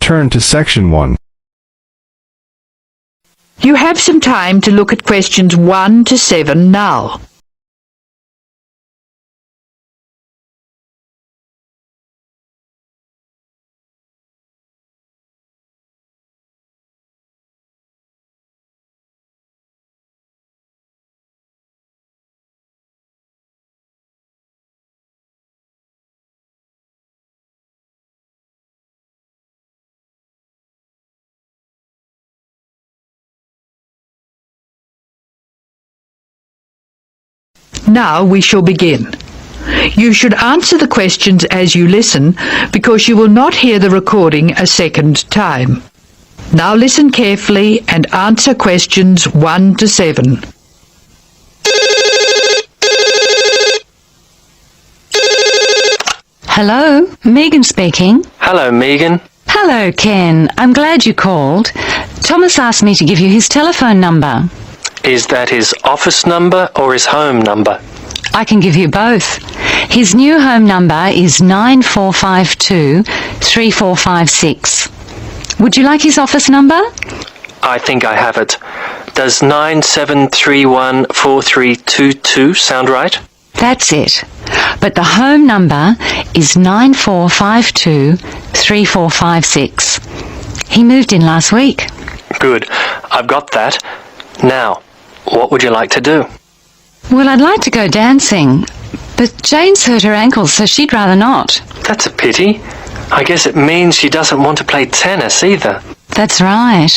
turn to section 1. You have some time to look at questions 1 to 7 now. Now we shall begin. You should answer the questions as you listen, because you will not hear the recording a second time. Now listen carefully and answer questions 1 to 7. Hello, Megan speaking. Hello, Megan. Hello, Ken. I'm glad you called. Thomas asked me to give you his telephone number. Is that his office number or his home number? I can give you both. His new home number is 9452 3456. Would you like his office number? I think I have it. Does 97314322 sound right? That's it. But the home number is 9452 3456. He moved in last week. Good. I've got that. Now, what would you like to do? Well, I'd like to go dancing, but Jane's hurt her ankle, so she'd rather not. That's a pity. I guess it means she doesn't want to play tennis either. That's right.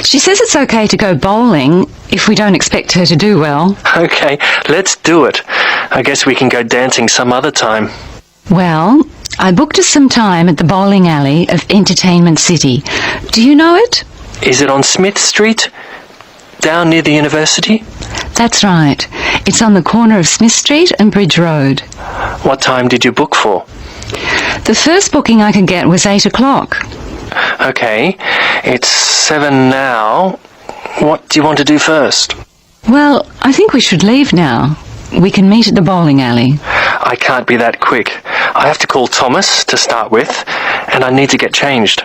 She says it's okay to go bowling if we don't expect her to do well. Okay, let's do it. I guess we can go dancing some other time. Well, I booked us some time at the bowling alley of Entertainment City. Do you know it? Is it on Smith Street? Down near the university? That's right. It's on the corner of Smith Street and Bridge Road. What time did you book for? The first booking I could get was 8 o'clock. Okay, it's 7 now. What do you want to do first? Well, I think we should leave now. We can meet at the bowling alley. I can't be that quick. I have to call Thomas to start with, and I need to get changed.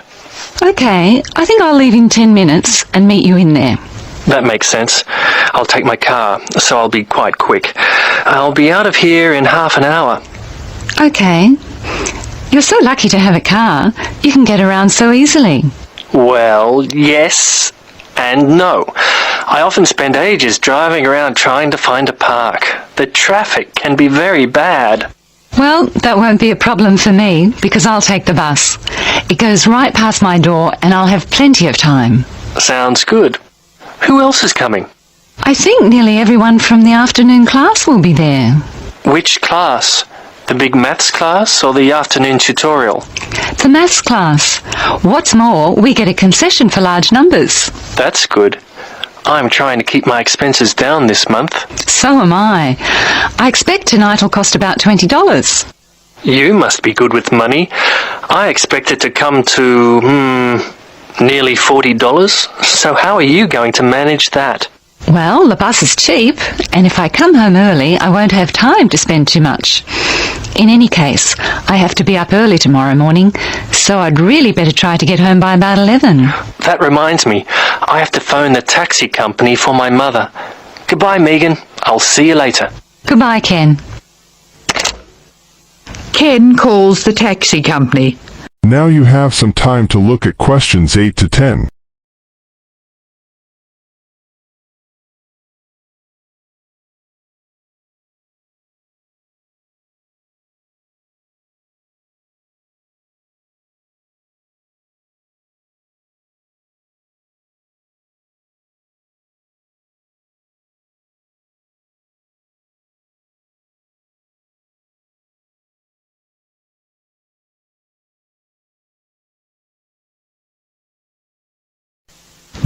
Okay, I think I'll leave in 10 minutes and meet you in there. That makes sense. I'll take my car, so I'll be quite quick. I'll be out of here in half an hour. Okay. You're so lucky to have a car. You can get around so easily. Well, yes and no. I often spend ages driving around trying to find a park. The traffic can be very bad. Well, that won't be a problem for me, because I'll take the bus. It goes right past my door, and I'll have plenty of time. Sounds good. Who else is coming? I think nearly everyone from the afternoon class will be there. Which class? The big maths class or the afternoon tutorial? The maths class. What's more, we get a concession for large numbers. That's good. I'm trying to keep my expenses down this month. So am I. I expect tonight will cost about $20. You must be good with money. I expect it to come to, nearly $40. So how are you going to manage that? Well, the bus is cheap, and if I come home early, I won't have time to spend too much. In any case, I have to be up early tomorrow morning, so I'd really better try to get home by about 11. That reminds me, I have to phone the taxi company for my mother. Goodbye, Megan. I'll see you later. Goodbye, Ken. Ken calls the taxi company. Now you have some time to look at questions 8 to 10.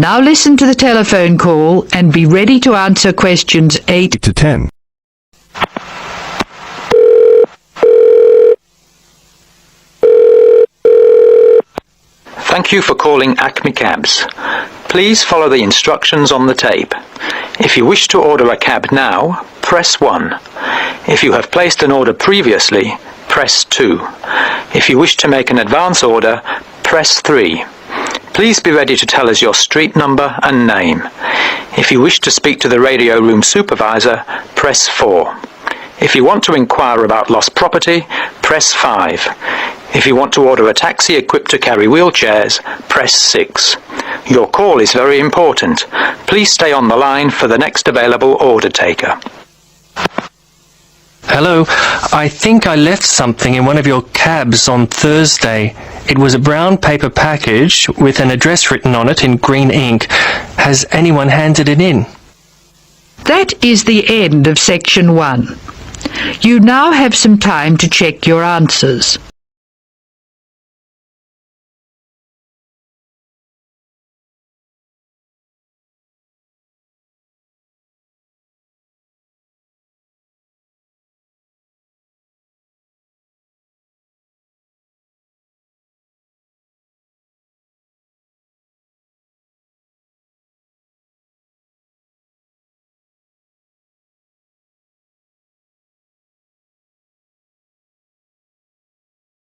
Now listen to the telephone call and be ready to answer questions 8 to 10. Thank you for calling Acme Cabs. Please follow the instructions on the tape. If you wish to order a cab now, press 1. If you have placed an order previously, press 2. If you wish to make an advance order, press 3. Please be ready to tell us your street number and name. If you wish to speak to the radio room supervisor, press 4. If you want to inquire about lost property, press 5. If you want to order a taxi equipped to carry wheelchairs, press 6. Your call is very important. Please stay on the line for the next available order taker. Hello, I think I left something in one of your cabs on Thursday. It was a brown paper package with an address written on it in green ink. Has anyone handed it in? That is the end of section 1. You now have some time to check your answers.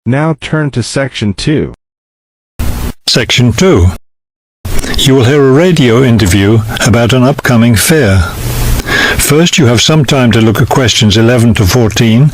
Now turn to section 2. Section 2. You will hear a radio interview about an upcoming fair. First, you have some time to look at questions 11 to 14.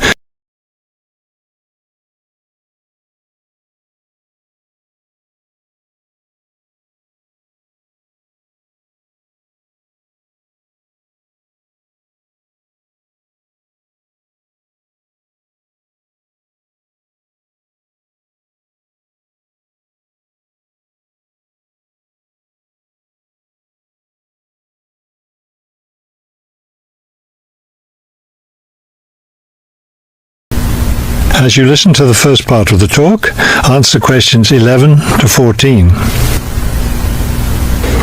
As you listen to the first part of the talk, answer questions 11 to 14.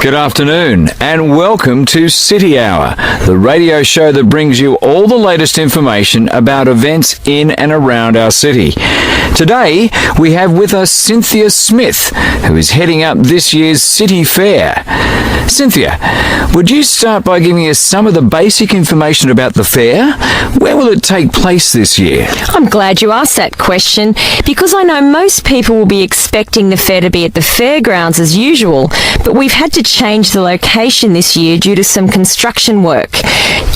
Good afternoon and welcome to City Hour, the radio show that brings you all the latest information about events in and around our city. Today we have with us Cynthia Smith, who is heading up this year's City Fair. Cynthia, would you start by giving us some of the basic information about the fair? Where will it take place this year? I'm glad you asked that question because I know most people will be expecting the fair to be at the fairgrounds as usual, but we've had to change the location this year due to some construction work.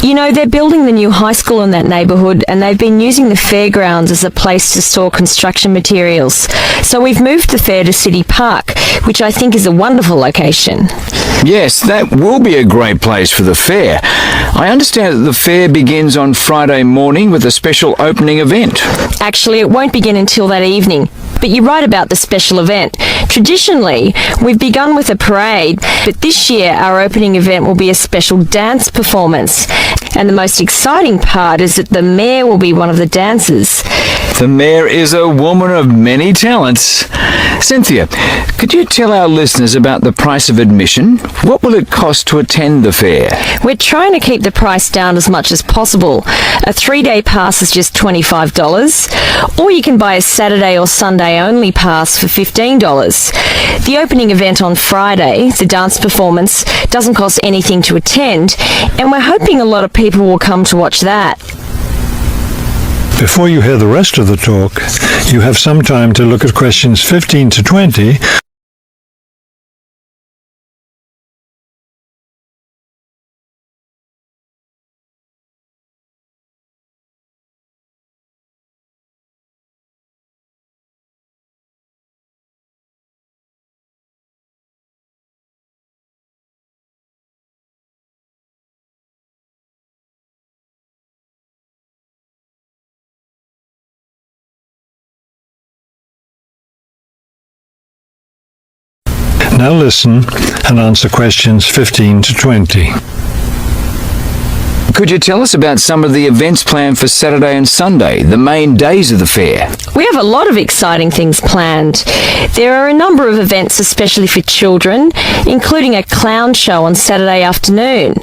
You know, they're building the new high school in that neighbourhood and they've been using the fairgrounds as a place to store construction materials. So we've moved the fair to City Park, which I think is a wonderful location. Yes, that will be a great place for the fair. I understand that the fair begins on Friday morning with a special opening event. Actually, it won't begin until that evening. But you're right about the special event. Traditionally, we've begun with a parade, but this year our opening event will be a special dance performance. And the most exciting part is that the mayor will be one of the dancers. The mayor is a woman of many talents. Cynthia, could you tell our listeners about the price of admission? What will it cost to attend the fair? We're trying to keep the price down as much as possible. A 3-day pass is just $25, or you can buy a Saturday or Sunday only pass for $15. The opening event on Friday, the dance performance, doesn't cost anything to attend, and we're hoping a lot of people will come to watch that. Before you hear the rest of the talk, you have some time to look at questions 15 to 20. Now listen and answer questions 15 to 20. Could you tell us about some of the events planned for Saturday and Sunday, the main days of the fair? We have a lot of exciting things planned. There are a number of events especially for children, including a clown show on Saturday afternoon.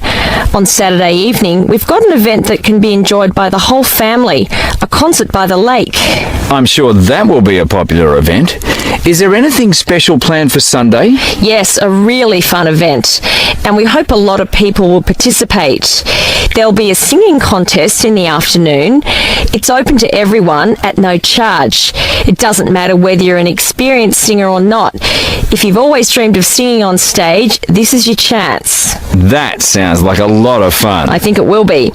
On Saturday evening, we've got an event that can be enjoyed by the whole family, a concert by the lake. I'm sure that will be a popular event. Is there anything special planned for Sunday? Yes, a really fun event, and we hope a lot of people will participate. There'll There'll be a singing contest in the afternoon. It's open to everyone at no charge. It doesn't matter whether you're an experienced singer or not. If you've always dreamed of singing on stage, this is your chance. That sounds like a lot of fun. I think it will be.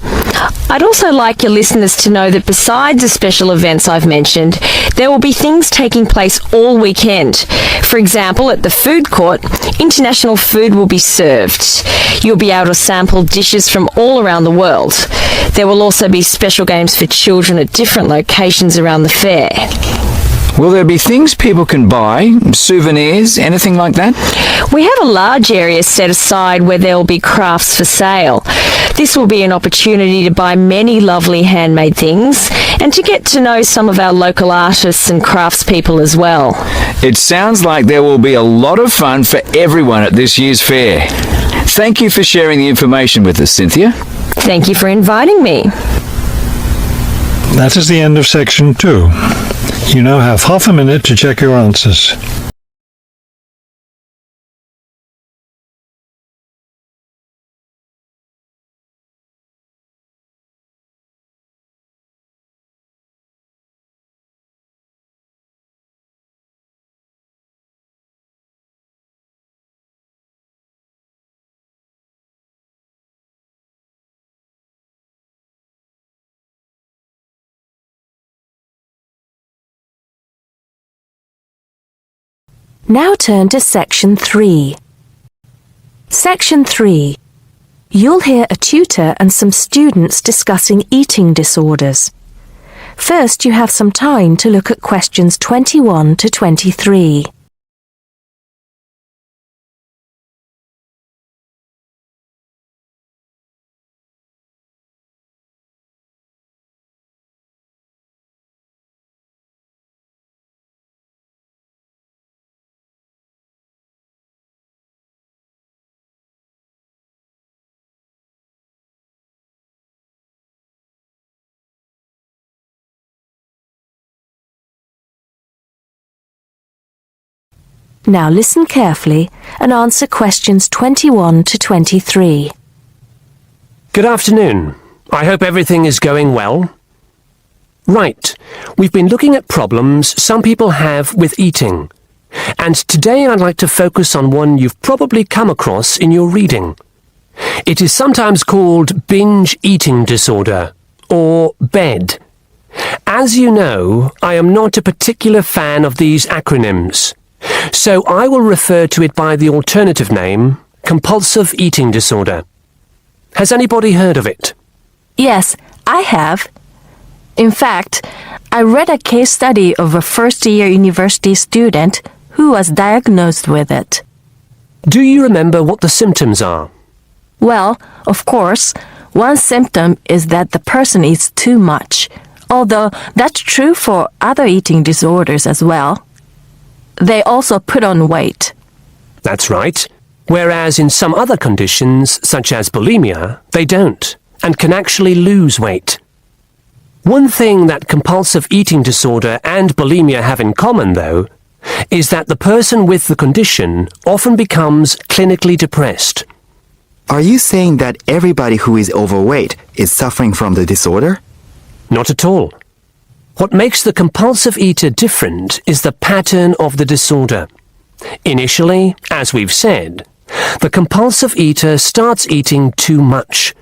I'd also like your listeners to know that besides the special events I've mentioned, there will be things taking place all weekend. For example, at the food court, international food will be served. You'll be able to sample dishes from all around the world. There will also be special games for children at different locations around the fair. Will there be things people can buy? Souvenirs? Anything like that? We have a large area set aside where there will be crafts for sale. This will be an opportunity to buy many lovely handmade things and to get to know some of our local artists and craftspeople as well. It sounds like there will be a lot of fun for everyone at this year's fair. Thank you for sharing the information with us, Cynthia. Thank you for inviting me. That is the end of section 2. You now have half a minute to check your answers. Now turn to Section 3. Section 3. You'll hear a tutor and some students discussing eating disorders. First, you have some time to look at questions 21 to 23. Now listen carefully and answer questions 21 to 23. Good afternoon. I hope everything is going well. Right, we've been looking at problems some people have with eating. And today I'd like to focus on one you've probably come across in your reading. It is sometimes called binge eating disorder, or BED. As you know, I am not a particular fan of these acronyms. So I will refer to it by the alternative name, compulsive eating disorder. Has anybody heard of it? Yes, I have. In fact, I read a case study of a first-year university student who was diagnosed with it. Do you remember what the symptoms are? Well, of course, one symptom is that the person eats too much, although that's true for other eating disorders as well. They also put on weight. That's right. Whereas in some other conditions, such as bulimia, they don't, and can actually lose weight. One thing that compulsive eating disorder and bulimia have in common, though, is that the person with the condition often becomes clinically depressed. Are you saying that everybody who is overweight is suffering from the disorder? Not at all. What makes the compulsive eater different is the pattern of the disorder. Initially, as we've said, the compulsive eater starts eating too much.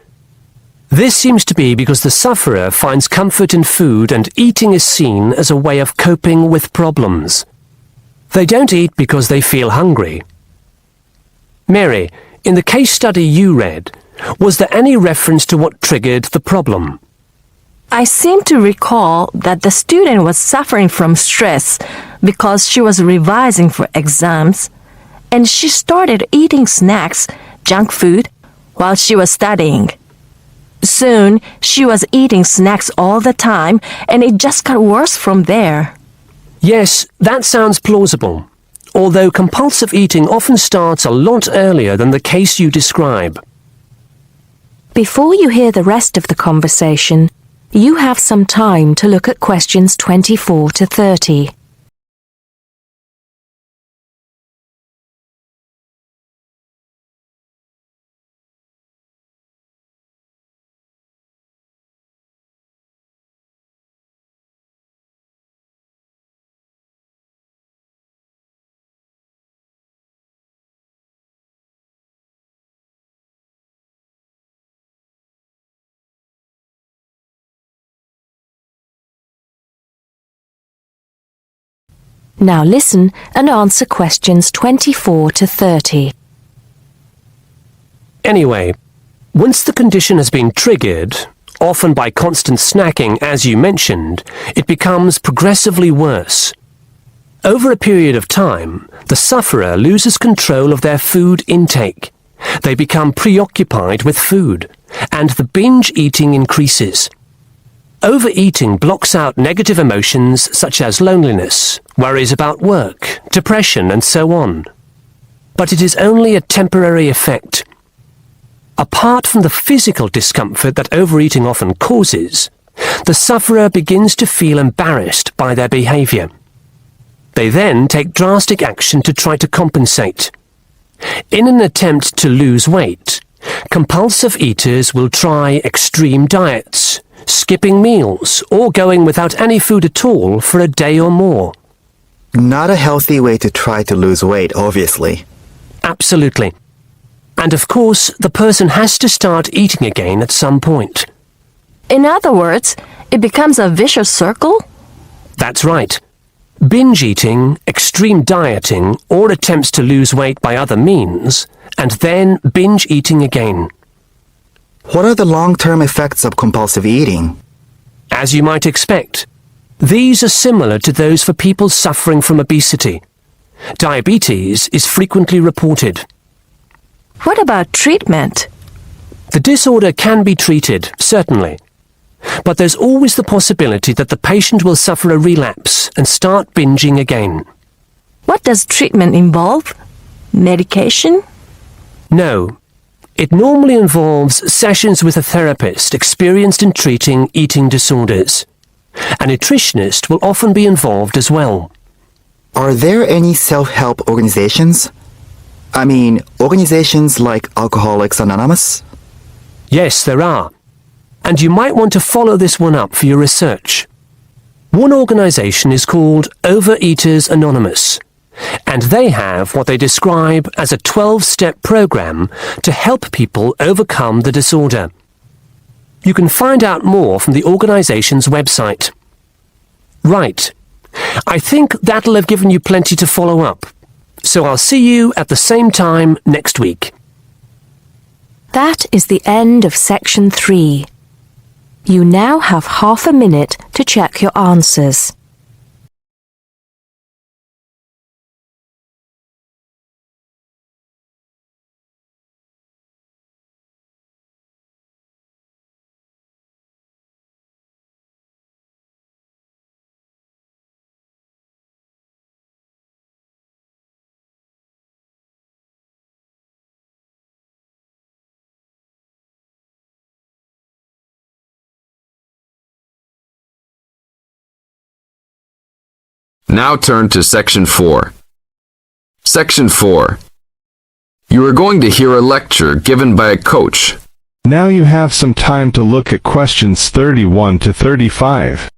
This seems to be because the sufferer finds comfort in food and eating is seen as a way of coping with problems. They don't eat because they feel hungry. Mary, in the case study you read, was there any reference to what triggered the problem? I seem to recall that the student was suffering from stress because she was revising for exams, and she started eating snacks, junk food, while she was studying. Soon, she was eating snacks all the time, and it just got worse from there. Yes, that sounds plausible, although compulsive eating often starts a lot earlier than the case you describe. Before you hear the rest of the conversation, you have some time to look at questions 24 to 30. Now listen and answer questions 24 to 30. Anyway, once the condition has been triggered, often by constant snacking as you mentioned, it becomes progressively worse. Over a period of time, the sufferer loses control of their food intake. They become preoccupied with food, and the binge eating increases. Overeating blocks out negative emotions such as loneliness, worries about work, depression, and so on. But it is only a temporary effect. Apart from the physical discomfort that overeating often causes, the sufferer begins to feel embarrassed by their behavior. They then take drastic action to try to compensate. In an attempt to lose weight, compulsive eaters will try extreme diets, skipping meals, or going without any food at all for a day or more. Not a healthy way to try to lose weight, obviously. Absolutely. And of course, the person has to start eating again at some point. In other words, it becomes a vicious circle? That's right. Binge eating, extreme dieting, or attempts to lose weight by other means, and then binge eating again. What are the long-term effects of compulsive eating? As you might expect, these are similar to those for people suffering from obesity. Diabetes is frequently reported. What about treatment? The disorder can be treated, certainly. But there's always the possibility that the patient will suffer a relapse and start binging again. What does treatment involve? Medication? No. It normally involves sessions with a therapist experienced in treating eating disorders. A nutritionist will often be involved as well. Are there any self-help organizations? I mean, organizations like Alcoholics Anonymous? Yes, there are. And you might want to follow this one up for your research. One organization is called Overeaters Anonymous, and they have what they describe as a 12-step program to help people overcome the disorder. You can find out more from the organization's website. Right. I think that'll have given you plenty to follow up. So I'll see you at the same time next week. That is the end of section 3. You now have half a minute to check your answers. Now turn to Section 4. Section 4. You are going to hear a lecture given by a coach. Now you have some time to look at questions 31 to 35.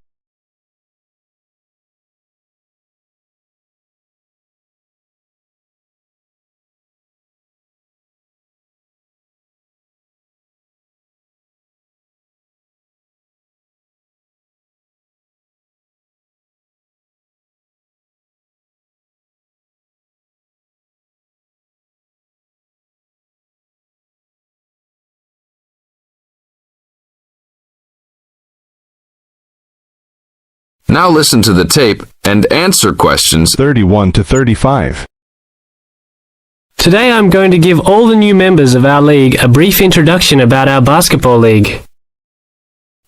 Now listen to the tape and answer questions 31 to 35. Today I'm going to give all the new members of our league a brief introduction about our basketball league.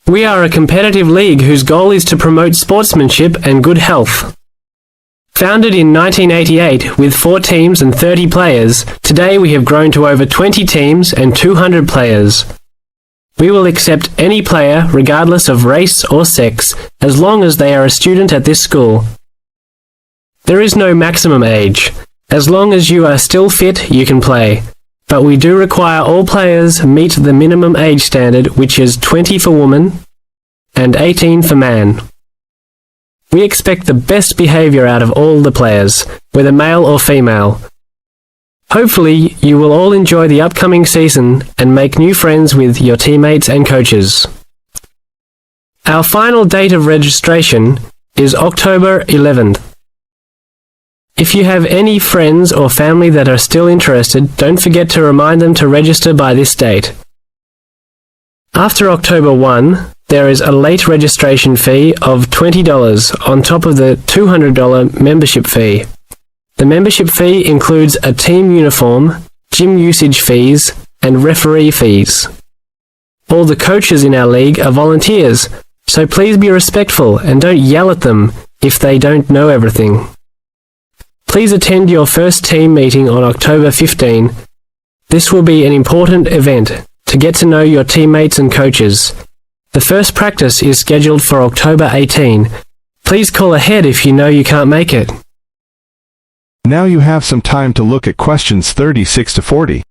We are a competitive league whose goal is to promote sportsmanship and good health. Founded in 1988 with 4 teams and 30 players, today we have grown to over 20 teams and 200 players. We will accept any player, regardless of race or sex, as long as they are a student at this school. There is no maximum age. As long as you are still fit, you can play. But we do require all players meet the minimum age standard, which is 20 for woman and 18 for man. We expect the best behavior out of all the players, whether male or female. Hopefully, you will all enjoy the upcoming season and make new friends with your teammates and coaches. Our final date of registration is October 11th. If you have any friends or family that are still interested, don't forget to remind them to register by this date. After October 1, there is a late registration fee of $20 on top of the $200 membership fee. The membership fee includes a team uniform, gym usage fees, and referee fees. All the coaches in our league are volunteers, so please be respectful and don't yell at them if they don't know everything. Please attend your first team meeting on October 15. This will be an important event to get to know your teammates and coaches. The first practice is scheduled for October 18. Please call ahead if you know you can't make it. Now you have some time to look at questions 36 to 40.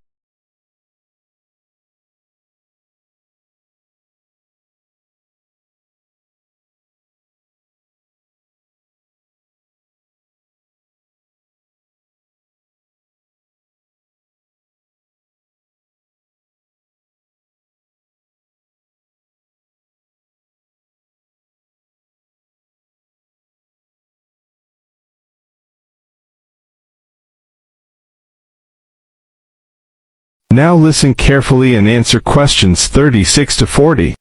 Now listen carefully and answer questions 36 to 40.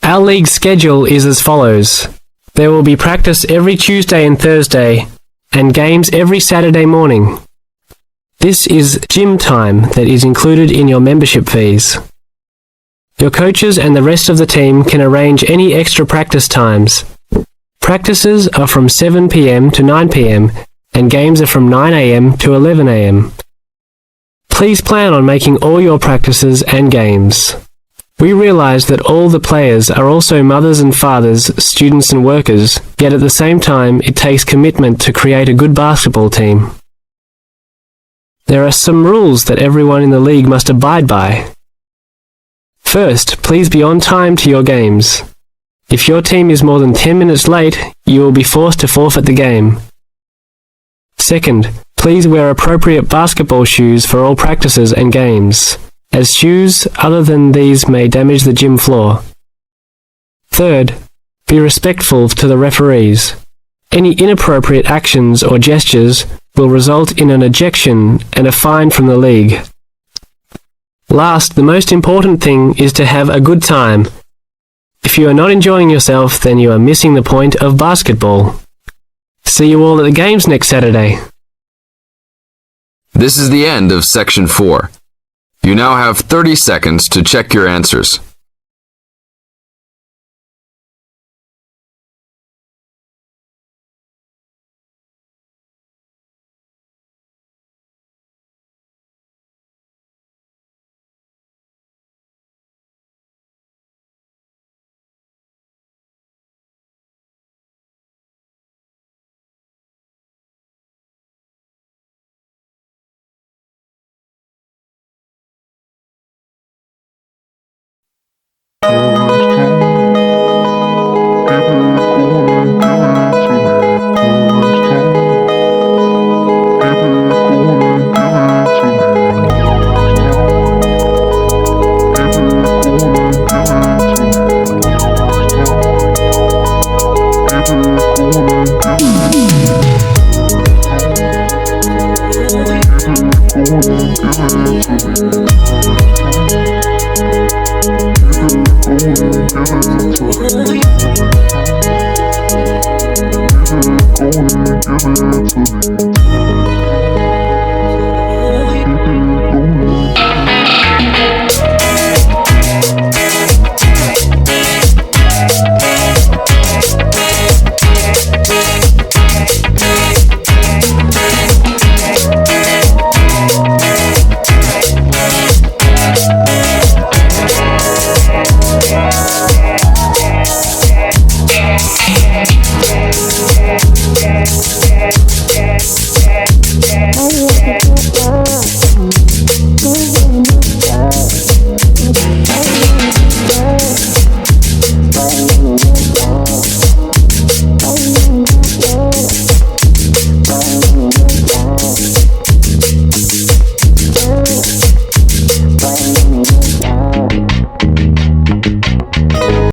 Our league schedule is as follows. There will be practice every Tuesday and Thursday, and games every Saturday morning. This is gym time that is included in your membership fees. Your coaches and the rest of the team can arrange any extra practice times. Practices are from 7 p.m. to 9 p.m. and games are from 9 a.m. to 11 a.m. Please plan on making all your practices and games. We realize that all the players are also mothers and fathers, students and workers, yet at the same time it takes commitment to create a good basketball team. There are some rules that everyone in the league must abide by. First, please be on time to your games. If your team is more than 10 minutes late, you will be forced to forfeit the game. Second, please wear appropriate basketball shoes for all practices and games, as shoes other than these may damage the gym floor. Third, be respectful to the referees. Any inappropriate actions or gestures will result in an ejection and a fine from the league. Last, the most important thing is to have a good time. If you are not enjoying yourself, then you are missing the point of basketball. See you all at the games next Saturday. This is the end of section 4. You now have 30 seconds to check your answers. Give it to me.